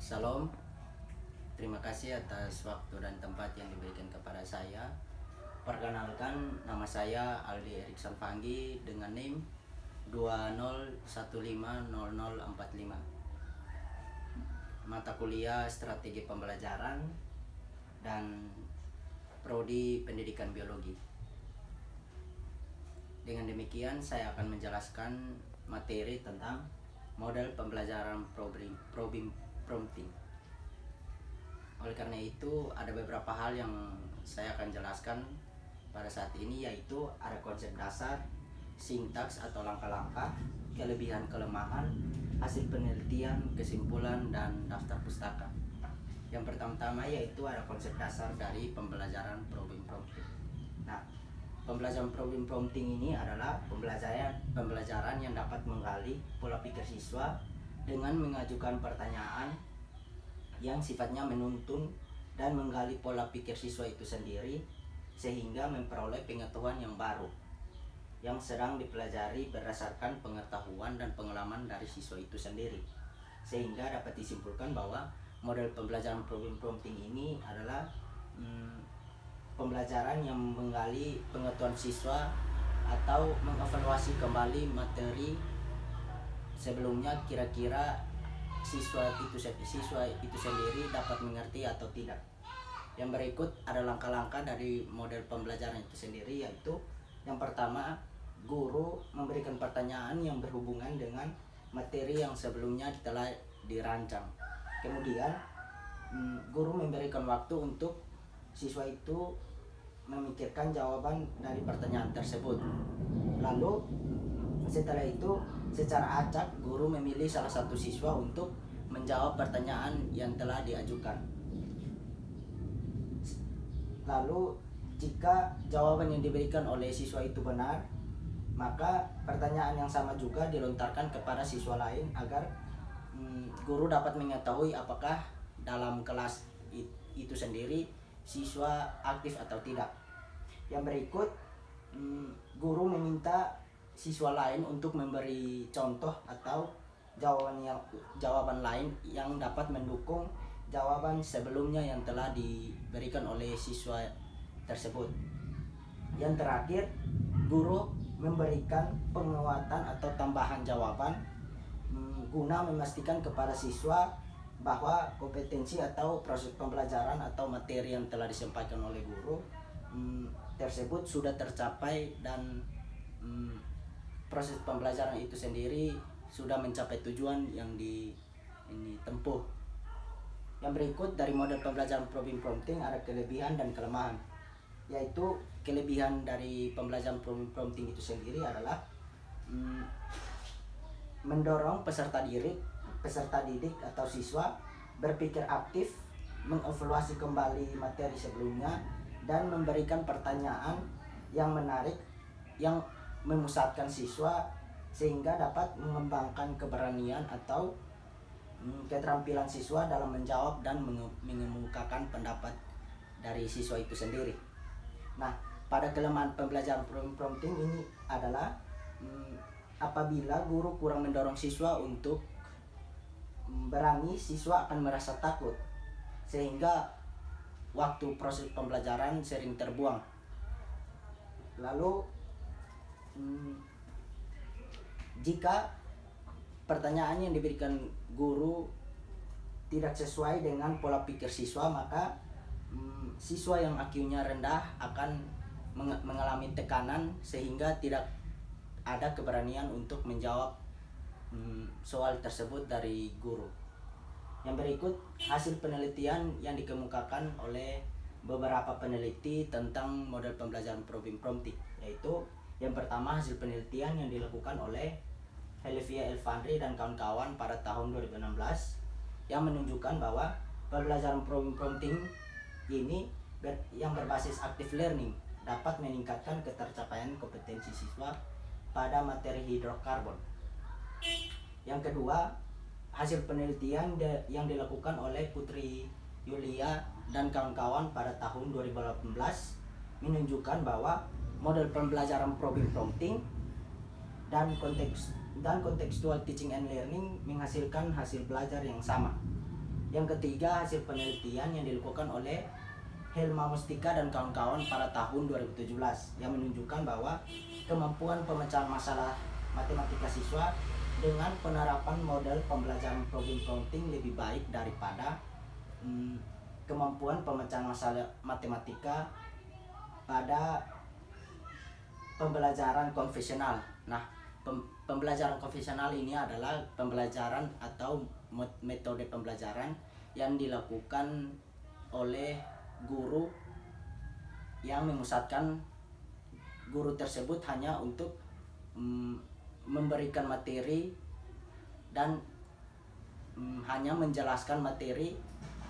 Salam, terima kasih atas waktu dan tempat yang diberikan kepada saya. Perkenalkan, nama saya Aldi Erikson Panggi dengan NIM 20150045. Mata kuliah Strategi Pembelajaran dan Prodi Pendidikan Biologi. Dengan demikian, saya akan menjelaskan materi tentang model pembelajaran probing prompting. Oleh karena itu, ada beberapa hal yang saya akan jelaskan pada saat ini, yaitu ada konsep dasar, sintaks atau langkah-langkah, kelebihan kelemahan, hasil penelitian, kesimpulan, dan daftar pustaka. Yang pertama-tama yaitu ada konsep dasar dari pembelajaran probing prompting. Nah, pembelajaran probing prompting ini adalah pembelajaran yang dapat menggali pola pikir siswa dengan mengajukan pertanyaan yang sifatnya menuntun dan menggali pola pikir siswa itu sendiri sehingga memperoleh pengetahuan yang baru yang sedang dipelajari berdasarkan pengetahuan dan pengalaman dari siswa itu sendiri, sehingga dapat disimpulkan bahwa model pembelajaran probing prompting ini adalah pembelajaran yang menggali pengetahuan siswa atau mengevaluasi kembali materi sebelumnya, kira-kira siswa itu sendiri dapat mengerti atau tidak. Yang berikut ada langkah-langkah dari model pembelajaran itu sendiri, yaitu yang pertama, guru memberikan pertanyaan yang berhubungan dengan materi yang sebelumnya telah dirancang. Kemudian guru memberikan waktu untuk siswa itu memikirkan jawaban dari pertanyaan tersebut. Lalu setelah itu, secara acak guru memilih salah satu siswa untuk menjawab pertanyaan yang telah diajukan. Lalu jika jawaban yang diberikan oleh siswa itu benar, maka pertanyaan yang sama juga dilontarkan kepada siswa lain agar guru dapat mengetahui apakah dalam kelas itu sendiri siswa aktif atau tidak. Yang berikut, guru meminta siswa lain untuk memberi contoh atau jawaban lain yang dapat mendukung jawaban sebelumnya yang telah diberikan oleh siswa tersebut. Yang terakhir, guru memberikan penguatan atau tambahan jawaban guna memastikan kepada siswa bahwa kompetensi atau proses pembelajaran atau materi yang telah disampaikan oleh guru tersebut sudah tercapai dan proses pembelajaran itu sendiri sudah mencapai tujuan yang ditempuh. Yang berikut dari model pembelajaran probing prompting ada kelebihan dan kelemahan. Yaitu kelebihan dari pembelajaran probing prompting itu sendiri adalah mendorong peserta didik atau siswa berpikir aktif, mengevaluasi kembali materi sebelumnya, dan memberikan pertanyaan yang menarik yang memusatkan siswa sehingga dapat mengembangkan keberanian atau keterampilan siswa dalam menjawab dan mengemukakan pendapat dari siswa itu sendiri. Nah, pada kelemahan pembelajaran probing prompting ini adalah apabila guru kurang mendorong siswa untuk berani, siswa akan merasa takut sehingga waktu proses pembelajaran sering terbuang. Lalu jika pertanyaan yang diberikan guru tidak sesuai dengan pola pikir siswa, maka siswa yang IQ-nya rendah akan mengalami tekanan sehingga tidak ada keberanian untuk menjawab soal tersebut dari guru. Yang berikut hasil penelitian yang dikemukakan oleh beberapa peneliti tentang model pembelajaran probing prompting, yaitu yang pertama hasil penelitian yang dilakukan oleh Helvia Elfandri dan kawan-kawan pada tahun 2016 yang menunjukkan bahwa pembelajaran probing prompting ini yang berbasis active learning dapat meningkatkan ketercapaian kompetensi siswa pada materi hidrokarbon. Yang kedua, hasil penelitian yang dilakukan oleh Putri Yulia dan kawan-kawan pada tahun 2018 menunjukkan bahwa model pembelajaran probing prompting dan contextual teaching and learning menghasilkan hasil belajar yang sama. Yang ketiga, hasil penelitian yang dilakukan oleh Helma Mustika dan kawan-kawan pada tahun 2017 yang menunjukkan bahwa kemampuan pemecahan masalah matematika siswa dengan penerapan model pembelajaran problem prompting lebih baik daripada kemampuan pemecahan masalah matematika pada pembelajaran konvensional. Nah, pembelajaran konvensional ini adalah pembelajaran atau metode pembelajaran yang dilakukan oleh guru yang memusatkan guru tersebut hanya untuk memberikan materi dan hanya menjelaskan materi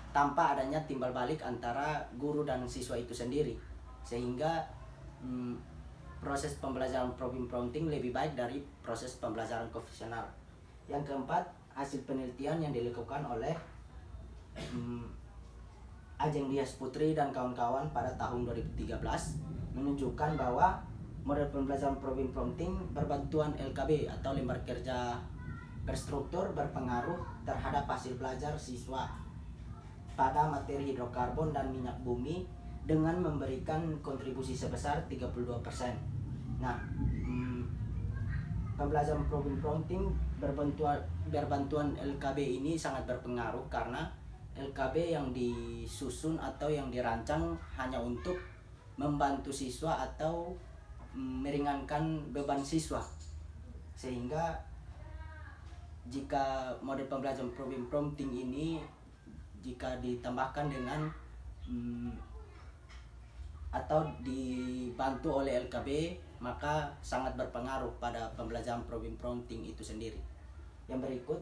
tanpa adanya timbal balik antara guru dan siswa itu sendiri, sehingga proses pembelajaran problem prompting lebih baik dari proses pembelajaran konvensional. Yang keempat, hasil penelitian yang dilakukan oleh Ajeng Dias Putri dan kawan-kawan pada tahun 2013 menunjukkan bahwa model pembelajaran problem prompting berbantuan LKB atau lembar kerja berstruktur berpengaruh terhadap hasil belajar siswa pada materi hidrokarbon dan minyak bumi dengan memberikan kontribusi sebesar 32%. Nah, pembelajaran problem prompting berbantuan LKB ini sangat berpengaruh karena LKB yang disusun atau yang dirancang hanya untuk membantu siswa atau meringankan beban siswa, sehingga jika model pembelajaran problem prompting ini jika ditambahkan dengan atau dibantu oleh LKB maka sangat berpengaruh pada pembelajaran problem prompting itu sendiri. Yang berikut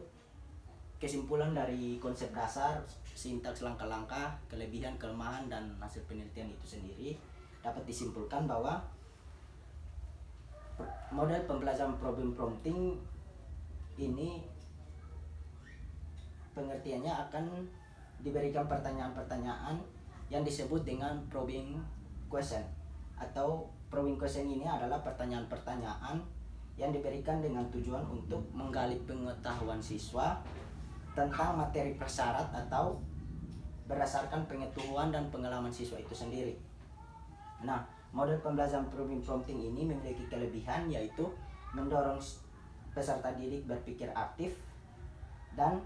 kesimpulan dari konsep dasar, sintaks, langkah-langkah, kelebihan, kelemahan, dan hasil penelitian itu sendiri dapat disimpulkan bahwa model pembelajaran problem prompting ini pengertiannya akan diberikan pertanyaan-pertanyaan yang disebut dengan probing question, atau probing question ini adalah pertanyaan-pertanyaan yang diberikan dengan tujuan untuk menggali pengetahuan siswa tentang materi prasyarat atau berdasarkan pengetahuan dan pengalaman siswa itu sendiri. Nah, model pembelajaran problem prompting ini memiliki kelebihan yaitu mendorong peserta didik berpikir aktif dan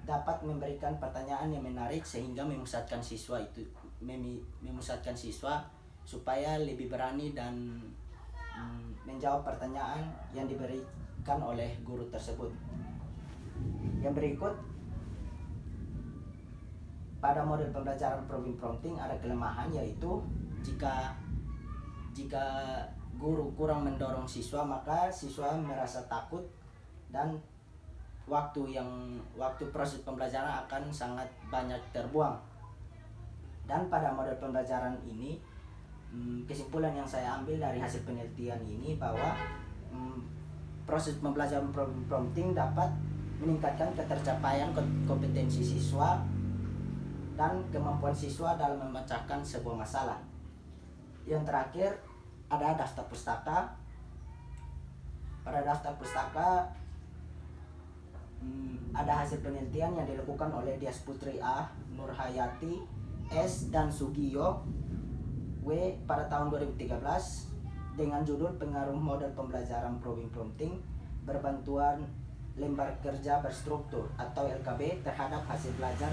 dapat memberikan pertanyaan yang menarik sehingga memusatkan siswa supaya lebih berani dan menjawab pertanyaan yang diberikan oleh guru tersebut. Yang berikut, pada model pembelajaran problem prompting ada kelemahan yaitu jika guru kurang mendorong siswa maka siswa merasa takut dan waktu proses pembelajaran akan sangat banyak terbuang. Dan pada model pembelajaran ini kesimpulan yang saya ambil dari hasil penelitian ini bahwa proses pembelajaran problem prompting dapat meningkatkan ketercapaian kompetensi siswa dan kemampuan siswa dalam memecahkan sebuah masalah. Yang terakhir ada daftar pustaka. Pada daftar pustaka ada hasil penelitian yang dilakukan oleh Dias Putri A, Nurhayati S, dan Sugiyo W pada tahun 2013 dengan judul pengaruh model pembelajaran problem prompting berbantuan lembar kerja berstruktur atau LKB terhadap hasil belajar,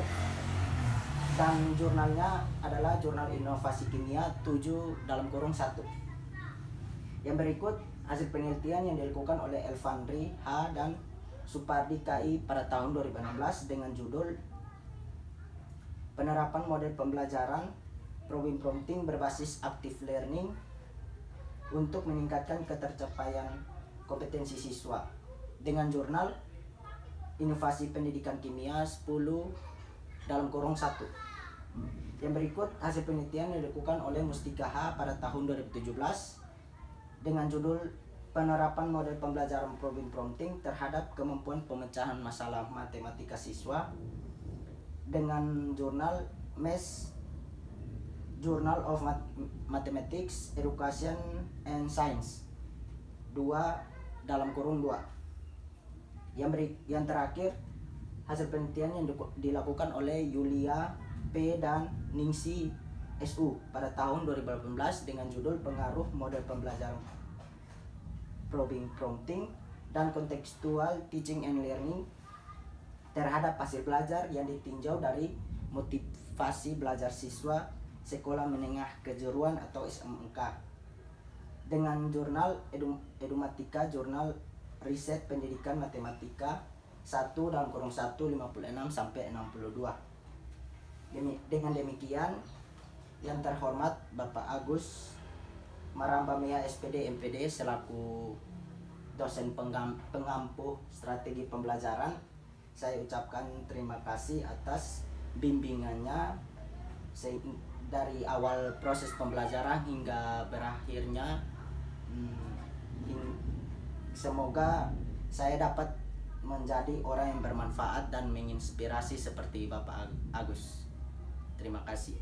dan jurnalnya adalah Jurnal Inovasi Kimia 7/1. Yang berikut hasil penelitian yang dilakukan oleh Elfandri H dan Supardi KI pada tahun 2016 dengan judul penerapan model pembelajaran problem prompting berbasis active learning untuk meningkatkan ketercapaian kompetensi siswa dengan jurnal Inovasi Pendidikan Kimia 10/1. Yang berikut hasil penelitian yang dilakukan oleh Mustika H pada tahun 2017 dengan judul penerapan model pembelajaran problem prompting terhadap kemampuan pemecahan masalah matematika siswa dengan jurnal MES, Journal of Mathematics, Education and Science 2/2. Yang terakhir hasil penelitian yang dilakukan oleh Yulia P. dan Ningsi SU pada tahun 2018 dengan judul Pengaruh Model Pembelajaran Probing Prompting dan Contextual Teaching and Learning terhadap hasil belajar yang ditinjau dari motivasi belajar siswa sekolah menengah kejuruan atau SMK dengan jurnal Edumatika, jurnal riset pendidikan matematika 1/1 56 sampai 62. Dengan demikian, yang terhormat Bapak Agus Marambamea SPD MPD selaku dosen pengampu strategi pembelajaran, saya ucapkan terima kasih atas bimbingannya dari awal proses pembelajaran hingga berakhirnya. Semoga saya dapat menjadi orang yang bermanfaat dan menginspirasi seperti Bapak Agus. Terima kasih.